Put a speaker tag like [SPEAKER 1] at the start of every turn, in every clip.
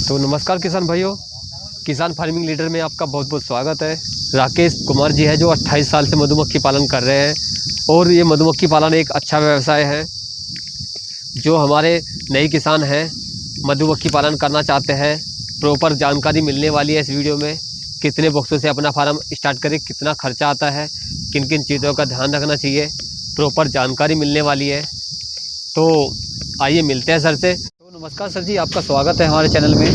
[SPEAKER 1] तो नमस्कार किसान भाइयों, किसान फार्मिंग लीडर में आपका बहुत बहुत स्वागत है। राकेश कुमार जी है जो 28 साल से मधुमक्खी पालन कर रहे हैं और ये मधुमक्खी पालन एक अच्छा व्यवसाय है। जो हमारे नए किसान हैं मधुमक्खी पालन करना चाहते हैं, प्रॉपर जानकारी मिलने वाली है इस वीडियो में। कितने बॉक्सों से अपना फार्म स्टार्ट करें, कितना खर्चा आता है, किन किन चीज़ों का ध्यान रखना चाहिए, प्रॉपर जानकारी मिलने वाली है। तो आइए मिलते हैं सर से। तो नमस्कार सर जी, आपका स्वागत है हमारे चैनल में।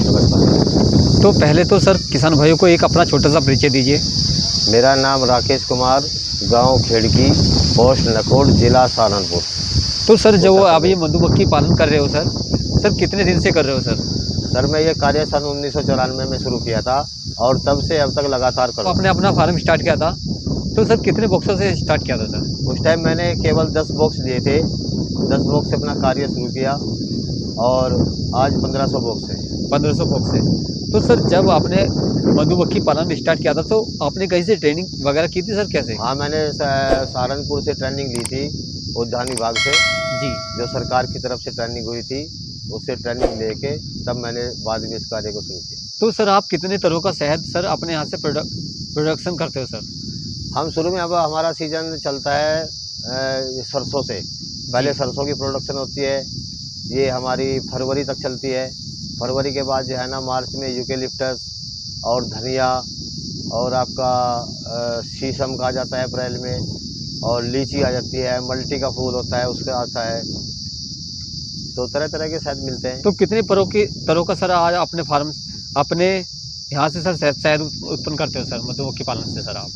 [SPEAKER 1] तो पहले तो सर किसान भाइयों को एक अपना छोटा सा परिचय दीजिए।
[SPEAKER 2] मेरा नाम राकेश कुमार, गांव खेड़की, पोस्ट नकोड़, जिला सहारनपुर।
[SPEAKER 1] तो सर जो आप ये मधुमक्खी पालन कर रहे हो सर कितने दिन से कर रहे हो सर?
[SPEAKER 2] सर मैं ये कार्य सन 1994 में शुरू किया था और तब से अब तक लगातार कर रहा हूं।
[SPEAKER 1] आपने अपना फार्म स्टार्ट किया था तो सर कितने बॉक्सों से स्टार्ट किया था सर?
[SPEAKER 2] उस टाइम मैंने केवल 10 बॉक्स लिए थे। 10 बॉक्स से अपना कार्य शुरू किया और आज 1500 बॉक्स है।
[SPEAKER 1] 1500 बॉक्स से। तो सर जब आपने मधुमक्खी पालन स्टार्ट किया था तो आपने कहीं से ट्रेनिंग वगैरह की थी सर, कैसे?
[SPEAKER 2] हाँ, मैंने सहारनपुर से ट्रेनिंग ली थी, उद्यान विभाग से
[SPEAKER 1] जी,
[SPEAKER 2] जो सरकार की तरफ से ट्रेनिंग हुई थी, उससे ट्रेनिंग लेके तब मैंने बाद में इस कार्य को शुरू किया।
[SPEAKER 1] तो सर आप कितने तरह का शहद सर अपने यहाँ से प्रोडक्शन करते हो सर?
[SPEAKER 2] हम शुरू में, अब हमारा सीजन चलता है सरसों से। पहले सरसों की प्रोडक्शन होती है, ये हमारी फरवरी तक चलती है। फरवरी के बाद जो है ना मार्च में यूकेलिप्टस और धनिया और आपका शीशम का आ जाता है अप्रैल में, और लीची आ जाती है, मल्टी का फूल होता है उसका आता है। तो तरह तरह के शहद मिलते हैं।
[SPEAKER 1] तो कितने तरह का सर आज अपने फार्म अपने यहाँ से सर शहद उत्पन्न करते हो सर मधुमक्खी पालन से सर आप?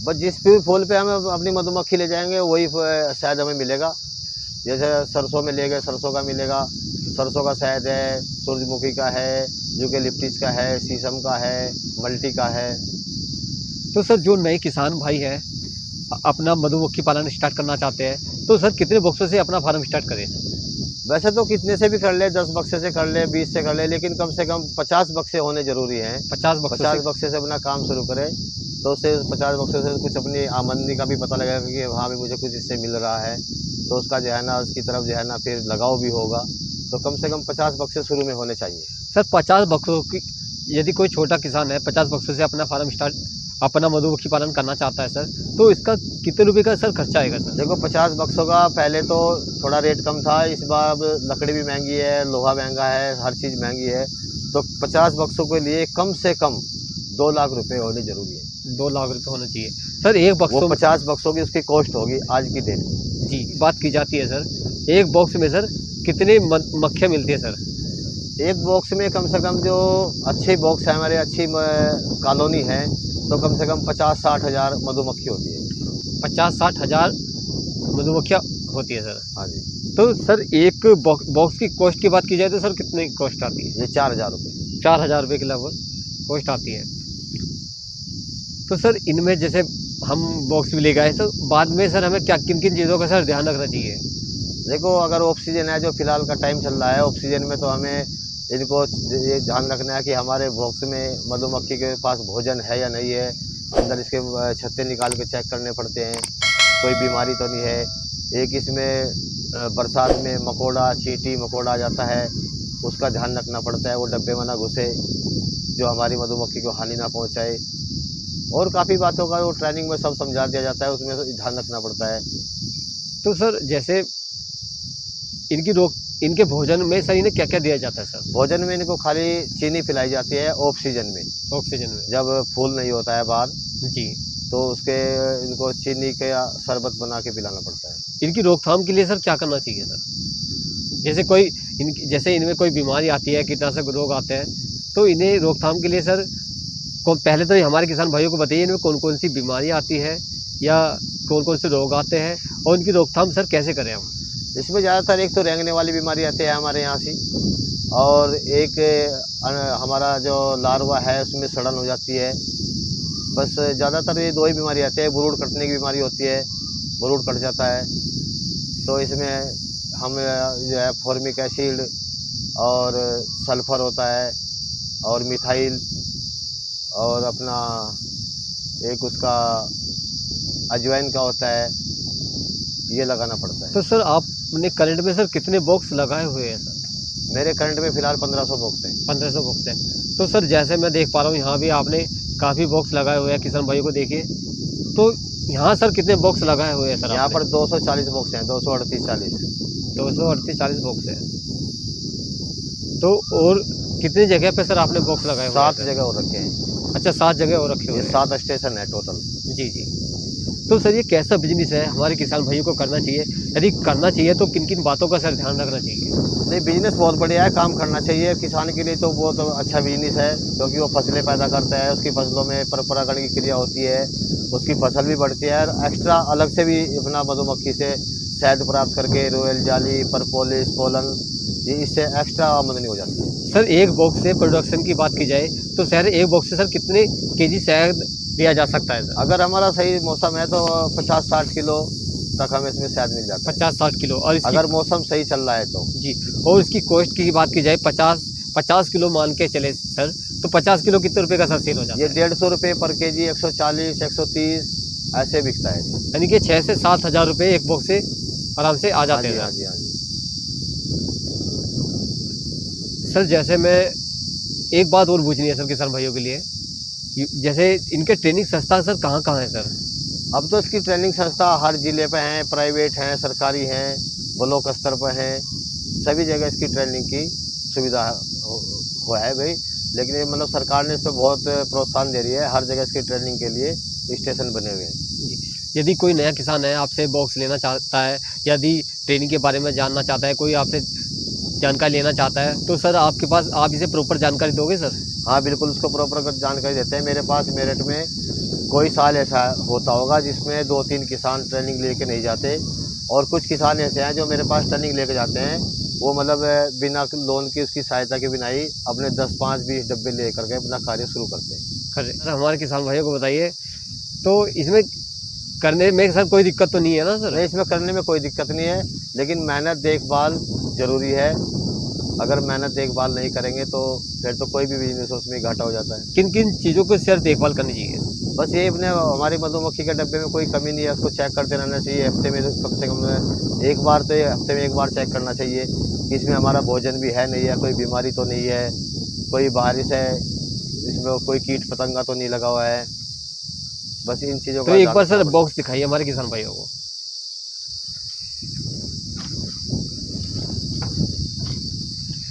[SPEAKER 2] बस जिस भी फूल पे हम अपनी मधुमक्खी ले जाएंगे वही शहद हमें मिलेगा। जैसे सरसों में ले गए, सरसों का मिलेगा, सरसों का शहद है, सूरजमुखी का है, यूकेलिप्टिस का है, शीशम का है, मल्टी का है।
[SPEAKER 1] तो सर जो नए किसान भाई है अपना मधुमक्खी पालन स्टार्ट करना चाहते हैं तो सर कितने बॉक्सों से अपना फार्म स्टार्ट करें?
[SPEAKER 2] वैसे तो कितने से भी कर ले, 10 बक्से से कर ले, 20 से कर ले, लेकिन कम से कम 50 बक्से होने जरूरी हैं। 50 बक्से से अपना काम शुरू करें तो उससे 50 बक्से से कुछ अपनी आमदनी का भी पता लगेगा कि हाँ भी मुझे कुछ इससे मिल रहा है, तो उसका जो है ना उसकी तरफ जो है ना फिर लगाव भी होगा। तो कम से कम 50 बक्से शुरू में होने चाहिए।
[SPEAKER 1] सर 50 बक्सों की, यदि कोई छोटा किसान है 50 बक्सों से अपना फार्म स्टार्ट अपना मधुमक्खी पालन करना चाहता है सर, तो इसका कितने रुपए का सर खर्चा आएगा सर?
[SPEAKER 2] देखो 50 बक्सों का पहले तो थोड़ा रेट कम था, इस बार अब लकड़ी भी महंगी है, लोहा महंगा है, हर चीज़ महंगी है। तो 50 बक्सों के लिए कम से कम 2 लाख रुपए होने जरूरी है।
[SPEAKER 1] 2 लाख रुपए होना चाहिए सर एक बक्सों।
[SPEAKER 2] वो 50 बक्सों की उसकी कॉस्ट होगी आज की डेट में।
[SPEAKER 1] जी, बात की जाती है सर एक बॉक्स में सर कितने मक्खियाँ मिलती है सर?
[SPEAKER 2] एक बॉक्स में कम से कम जो अच्छे बॉक्स है हमारे, अच्छी कॉलोनी है, तो कम से कम 50-60 हज़ार मधुमक्खी होती है।
[SPEAKER 1] 50-60 हज़ार मधुमक्खियाँ होती है सर?
[SPEAKER 2] हाँ जी।
[SPEAKER 1] तो सर एक बॉक्स की कॉस्ट की बात की जाए तो सर कितने कॉस्ट आती है?
[SPEAKER 2] ये 4000 रुपये।
[SPEAKER 1] 4000 रुपये के लगभग कॉस्ट आती है। तो सर इनमें जैसे हम बॉक्स भी ले गए तो बाद में सर हमें क्या किन किन चीज़ों का सर ध्यान रखना चाहिए?
[SPEAKER 2] देखो अगर ऑक्सीजन है, जो फिलहाल का टाइम चल रहा है, ऑक्सीजन में तो हमें इनको ये ध्यान रखना है कि हमारे बॉक्स में मधुमक्खी के पास भोजन है या नहीं है। अंदर इसके छत्ते निकाल के चेक करने पड़ते हैं, कोई बीमारी तो नहीं है। एक इसमें बरसात में मकोड़ा, चींटी मकोड़ा आ जाता है, उसका ध्यान रखना पड़ता है, वो डब्बे में ना घुसे जो हमारी मधुमक्खी को हानि ना पहुंचाए। और काफ़ी बातों का वो ट्रेनिंग में सब समझा दिया जाता है, उसमें ध्यान रखना पड़ता है।
[SPEAKER 1] तो सर जैसे इनके भोजन में सर इन्हें क्या क्या दिया जाता है सर?
[SPEAKER 2] भोजन में इनको खाली चीनी पिलाई जाती है ऑफ सीजन में। जब फूल नहीं होता है बाहर
[SPEAKER 1] जी,
[SPEAKER 2] तो उसके इनको चीनी का शरबत बना के पिलाना पड़ता है।
[SPEAKER 1] इनकी रोकथाम के लिए सर क्या करना चाहिए सर? जैसे इनमें कोई बीमारी आती है, कीटनाशक रोग आते हैं, तो इन्हें रोकथाम के लिए सर पहले तो हमारे किसान भाइयों को बताइए इनमें कौन कौन सी बीमारी आती है या कौन कौन से रोग आते हैं और इनकी रोकथाम सर कैसे करें हम?
[SPEAKER 2] इसमें ज़्यादातर एक तो रेंगने वाली बीमारी आती है हमारे यहाँ से, और एक हमारा जो लार्वा है उसमें सड़न हो जाती है। बस ज़्यादातर ये 2 ही बीमारी आती है। बुरुड़ कटने की बीमारी होती है, बुरुड़ कट जाता है, तो इसमें हम जो है फॉर्मिक एसिड और सल्फ़र होता है और मिथाइल और अपना एक उसका अजवाइन का होता है, ये लगाना पड़ता है।
[SPEAKER 1] तो सर आपने करंट में सर कितने बॉक्स लगाए हुए हैं सर?
[SPEAKER 2] मेरे करंट में फिलहाल 1500 बॉक्स हैं।
[SPEAKER 1] 1500 बॉक्स है। तो सर जैसे मैं देख पा रहा हूँ यहाँ भी आपने काफ़ी बॉक्स लगाए हुए हैं, किसान भाइयों को देखिए। तो यहाँ सर कितने बॉक्स लगाए हुए हैं सर?
[SPEAKER 2] यहाँ पर 240 बॉक्स हैं, 238-40।
[SPEAKER 1] 238-40 बॉक्स है। तो और कितनी जगह पे सर आपने बॉक्स लगाए हुए हैं?
[SPEAKER 2] 7 जगह और रखे हैं।
[SPEAKER 1] अच्छा, 7 जगह और रखे हुए
[SPEAKER 2] ये
[SPEAKER 1] हैं।
[SPEAKER 2] 7 स्टेशन है टोटल।
[SPEAKER 1] जी जी। तो सर ये कैसा बिजनेस है, हमारे किसान भाइयों को करना चाहिए? यदि करना चाहिए तो किन किन बातों का सर ध्यान रखना चाहिए?
[SPEAKER 2] नहीं, बिजनेस बहुत बढ़िया है, काम करना चाहिए। किसान के लिए तो बहुत अच्छा बिजनेस है, क्योंकि वो फसलें पैदा करता है, उसकी फसलों में परागण की क्रिया होती है, उसकी फसल भी बढ़ती है और एक्स्ट्रा अलग से भी अपना मधुमक्खी से शहद प्राप्त करके रॉयल जाली, परपोलिस, पोलन, ये इससे एक्स्ट्रा आमदनी हो जाती है।
[SPEAKER 1] सर एक बॉक्स से प्रोडक्शन की बात की जाए तो सर एक बॉक्स से सर कितने केजी शहद लिया जा सकता है सर?
[SPEAKER 2] अगर हमारा सही मौसम है तो 50-60 किलो तक हमें इसमें शहद मिल जाता है।
[SPEAKER 1] 50-60 किलो। और इसकी
[SPEAKER 2] अगर मौसम सही चल रहा है तो
[SPEAKER 1] जी, और इसकी कॉस्ट की बात की जाए 50 किलो मान के चले सर, तो 50 किलो कितने रुपए का सर सेल हो जाता
[SPEAKER 2] ये
[SPEAKER 1] है?
[SPEAKER 2] 150 रुपये पर केजी, 140, 130 ऐसे बिकता है।
[SPEAKER 1] यानी कि 6 से 7 हज़ार रुपये एक बॉक्स से आराम से आ
[SPEAKER 2] हाँ
[SPEAKER 1] जाते
[SPEAKER 2] जी,
[SPEAKER 1] हैं
[SPEAKER 2] हाँ जी, हाँ जी।
[SPEAKER 1] सर। जैसे मैं एक बात और पूछनी है सर किसान भाइयों के लिए, जैसे इनके ट्रेनिंग संस्था सर कहाँ कहाँ है सर?
[SPEAKER 2] अब तो इसकी ट्रेनिंग संस्था हर जिले पे हैं, प्राइवेट हैं, सरकारी हैं, ब्लॉक स्तर पर हैं, सभी जगह इसकी ट्रेनिंग की सुविधा हो है भाई। लेकिन ये मतलब सरकार ने इस पर बहुत प्रोत्साहन दे रही है, हर जगह इसकी ट्रेनिंग के लिए स्टेशन बने हुए हैं।
[SPEAKER 1] जी, यदि कोई नया किसान है आपसे बॉक्स लेना चाहता है, यदि ट्रेनिंग के बारे में जानना चाहता है, कोई आपसे जानकारी लेना चाहता है, तो सर आपके पास आप इसे प्रॉपर जानकारी दोगे सर?
[SPEAKER 2] हाँ बिल्कुल, उसको प्रॉपर जानकारी देते हैं। मेरे पास मेरठ में कोई साल ऐसा होता होगा जिसमें 2-3 किसान ट्रेनिंग लेके नहीं जाते, और कुछ किसान ऐसे हैं जो मेरे पास ट्रेनिंग लेके जाते हैं, वो मतलब बिना लोन की उसकी सहायता के बिना ही अपने 10, 5, 20 डब्बे ले करके अपना कार्य शुरू करते हैं।
[SPEAKER 1] सर हमारे किसान भाइयों को बताइए, तो इसमें करने में सर कोई दिक्कत तो नहीं है ना सर?
[SPEAKER 2] नहीं, इसमें करने में कोई दिक्कत नहीं है, लेकिन मेहनत देखभाल ज़रूरी है। अगर मेहनत देखभाल नहीं करेंगे तो फिर तो कोई भी बिजनेस उसमें घाटा हो जाता है।
[SPEAKER 1] किन किन चीज़ों को सर देखभाल करनी चाहिए?
[SPEAKER 2] बस ये अपने हमारी मधुमक्खी के डब्बे में कोई कमी नहीं है, उसको चेक करते रहना चाहिए। हफ्ते में कम से कम एक बार, तो ये हफ्ते में एक बार चेक करना चाहिए कि इसमें हमारा भोजन भी है नहीं है, कोई बीमारी तो नहीं है, कोई बारिश है, इसमें कोई कीट पतंगा तो नहीं लगा हुआ है। बस इन चीज़ों
[SPEAKER 1] तो
[SPEAKER 2] का
[SPEAKER 1] एक बार सर
[SPEAKER 2] ध्यान रखना
[SPEAKER 1] बॉक्स दिखाइए हमारे किसान भाइयों को।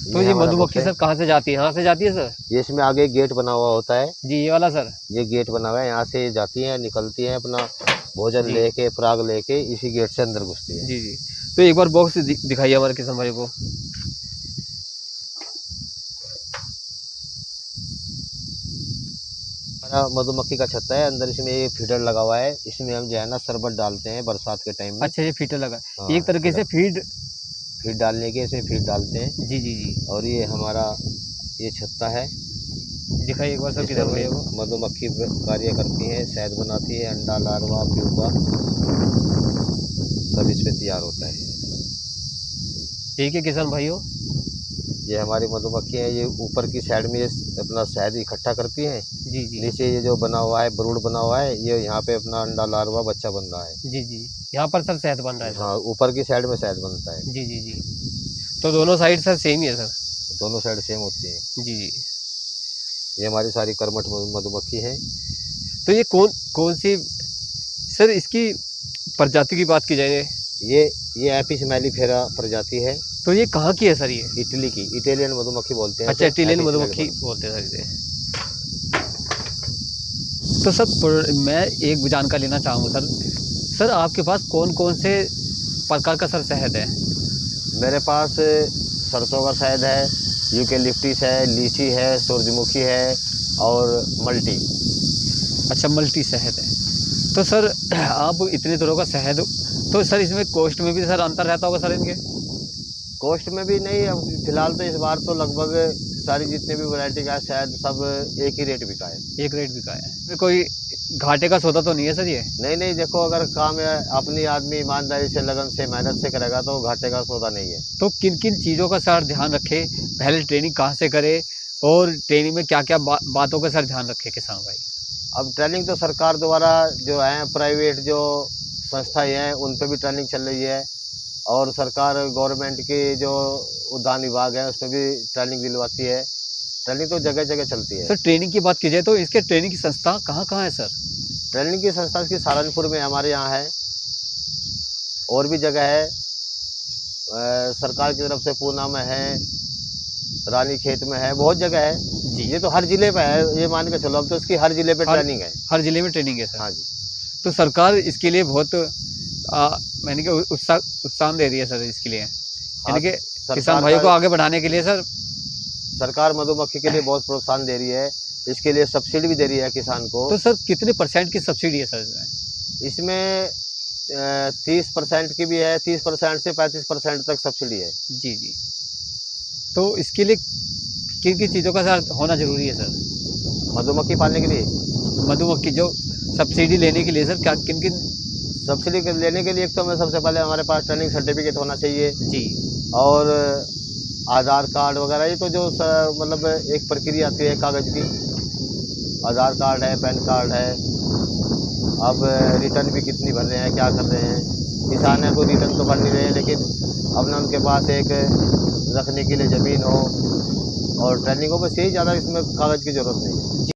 [SPEAKER 1] तो
[SPEAKER 2] पड़ेगा।
[SPEAKER 1] ये
[SPEAKER 2] हमारा
[SPEAKER 1] मधुमक्खी
[SPEAKER 2] box है।
[SPEAKER 1] सर कहाँ से जाती है? यहाँ से जाती है सर?
[SPEAKER 2] ये इसमें आगे गेट बना हुआ होता है,
[SPEAKER 1] जी ये वाला सर?
[SPEAKER 2] ये गेट बना हुआ है, यहाँ से जाती हैं, निकलती हैं, अपना भोजन
[SPEAKER 1] जी।
[SPEAKER 2] लेके पराग लेके इसी गेट से अंदर घुसती है।
[SPEAKER 1] जी जी। तो एक बार बॉक्स दिखाइए हमारे किसान भाइयों को।
[SPEAKER 2] हमारा मधुमक्खी का छत्ता है, अंदर इसमें ये फीडर लगा हुआ है, इसमें हम जो है ना शरबत डालते हैं बरसात के टाइम में।
[SPEAKER 1] अच्छा, ये फीटर लगा,
[SPEAKER 2] हाँ,
[SPEAKER 1] एक तरीके से फीड।
[SPEAKER 2] फीड डालने के इसमें फीड डालते हैं।
[SPEAKER 1] जी जी जी।
[SPEAKER 2] और ये हमारा ये छत्ता है,
[SPEAKER 1] दिखाइए एक बार सर
[SPEAKER 2] इसमें
[SPEAKER 1] किसान भाइयों को।
[SPEAKER 2] मधुमक्खी कार्य करती है, शहद बनाती है, अंडा, लार्वा, प्यूपा सब इसमें तैयार होता है।
[SPEAKER 1] ठीक है किसान भाइयों।
[SPEAKER 2] ये हमारी मधुमक्खी है, ये ऊपर की साइड में ये अपना शहद इकट्ठा करती हैं,
[SPEAKER 1] जी जी
[SPEAKER 2] नीचे ये जो बना हुआ है ब्रूड बना हुआ है, ये यहाँ पे अपना अंडा, लार्वा, बच्चा बन रहा है।
[SPEAKER 1] जी जी। यहाँ पर सर शहद बन रहा है सर?
[SPEAKER 2] हाँ, ऊपर की साइड में शहद बनता है।
[SPEAKER 1] जी जी जी। तो दोनों साइड सर सेम ही है सर?
[SPEAKER 2] दोनों साइड सेम होती है।
[SPEAKER 1] जी जी।
[SPEAKER 2] ये हमारी सारी कर्मठ मधुमक्खी है।
[SPEAKER 1] तो ये कौन कौन सी सर इसकी प्रजाति की बात की जाए?
[SPEAKER 2] ये एपिस मेलिफेरा प्रजाति है।
[SPEAKER 1] तो ये कहाँ की है सर ये?
[SPEAKER 2] इटली की, इटालियन मधुमक्खी बोलते हैं।
[SPEAKER 1] अच्छा,
[SPEAKER 2] तो
[SPEAKER 1] इटालियन
[SPEAKER 2] एपिस
[SPEAKER 1] मधुमक्खी
[SPEAKER 2] मेलिफेरा।
[SPEAKER 1] बोलते हैं सर इसे। तो सर मैं एक जानकारी लेना चाहूँगा सर आपके पास कौन कौन से प्रकार का सर शहद है?
[SPEAKER 2] मेरे पास सरसों का शहद है, यूकेलिप्टिस है, लीची है, सूरजमुखी है और मल्टी।
[SPEAKER 1] अच्छा, मल्टी शहद है। तो सर आप इतने तरह का शहद, तो सर इसमें कॉस्ट में भी सर अंतर रहता होगा सर इनके?
[SPEAKER 2] कॉस्ट में भी नहीं, अब फिलहाल तो इस बार तो लगभग सारी जितने भी वैरायटी का है शहद सब एक ही रेट बिका है।
[SPEAKER 1] एक रेट बिका है? इसमें कोई घाटे का सौदा तो नहीं है सर ये?
[SPEAKER 2] नहीं नहीं, देखो अगर काम अपनी आदमी ईमानदारी से, लगन से, मेहनत से करेगा तो घाटे का सौदा नहीं है।
[SPEAKER 1] तो किन किन चीज़ों का सर ध्यान रखे, पहले ट्रेनिंग कहाँ से करे और ट्रेनिंग में क्या क्या बातों का सर ध्यान रखे किसान भाई?
[SPEAKER 2] अब ट्रेनिंग तो सरकार द्वारा जो है, प्राइवेट जो संस्थाएं हैं उन पे भी ट्रेनिंग चल रही है, और सरकार गवर्नमेंट की जो उद्यान विभाग है उसमें भी ट्रेनिंग दिलवाती है। ट्रेनिंग तो जगह जगह चलती है।
[SPEAKER 1] सर ट्रेनिंग की बात की जाए तो इसके ट्रेनिंग की संस्था कहाँ कहाँ है सर?
[SPEAKER 2] ट्रेनिंग की संस्था की सहारनपुर में हमारे यहाँ है, और भी जगह है। सरकार की तरफ से पूना में है, रानीखेत में है, बहुत जगह है
[SPEAKER 1] जी।
[SPEAKER 2] ये तो हर जिले पे है, ये मान के चलो अब तो इसकी हर जिले पे ट्रेनिंग है।
[SPEAKER 1] हर जिले में ट्रेनिंग है सर?
[SPEAKER 2] हाँ जी।
[SPEAKER 1] तो सरकार इसके लिए बहुत मैंने कि उत्साह दे रही है सर इसके लिए, यानी कि किसान भाइयों को आगे बढ़ाने के लिए सर
[SPEAKER 2] सरकार मधुमक्खी के लिए बहुत प्रोत्साहन दे रही है, इसके लिए सब्सिडी भी दे रही है किसान को।
[SPEAKER 1] तो सर कितने % की सब्सिडी है सर
[SPEAKER 2] इसमें 30% की भी है, 30% से 35% तक सब्सिडी है।
[SPEAKER 1] जी जी। तो इसके लिए किन किन चीज़ों का सर होना ज़रूरी है सर?
[SPEAKER 2] मधुमक्खी पालने के लिए
[SPEAKER 1] मधुमक्खी जो सब्सिडी लेने के लिए सर क्या किन किन?
[SPEAKER 2] सब्सिडी लेने के लिए एक तो हमें सबसे पहले हमारे पास ट्रेनिंग सर्टिफिकेट होना चाहिए
[SPEAKER 1] जी।
[SPEAKER 2] और आधार कार्ड वगैरह, ये तो जो मतलब एक प्रक्रिया आती है कागज़ की। आधार कार्ड है, पैन कार्ड है। अब रिटर्न भी कितनी भर रहे हैं, क्या कर रहे हैं, किसान है तो रिटर्न तो भर नहीं रहे हैं, लेकिन अब ना उनके पास एक रखने के लिए ज़मीन हो और ट्रेनिंग हो, बस यही ज़्यादा इसमें कागज़ की ज़रूरत नहीं है।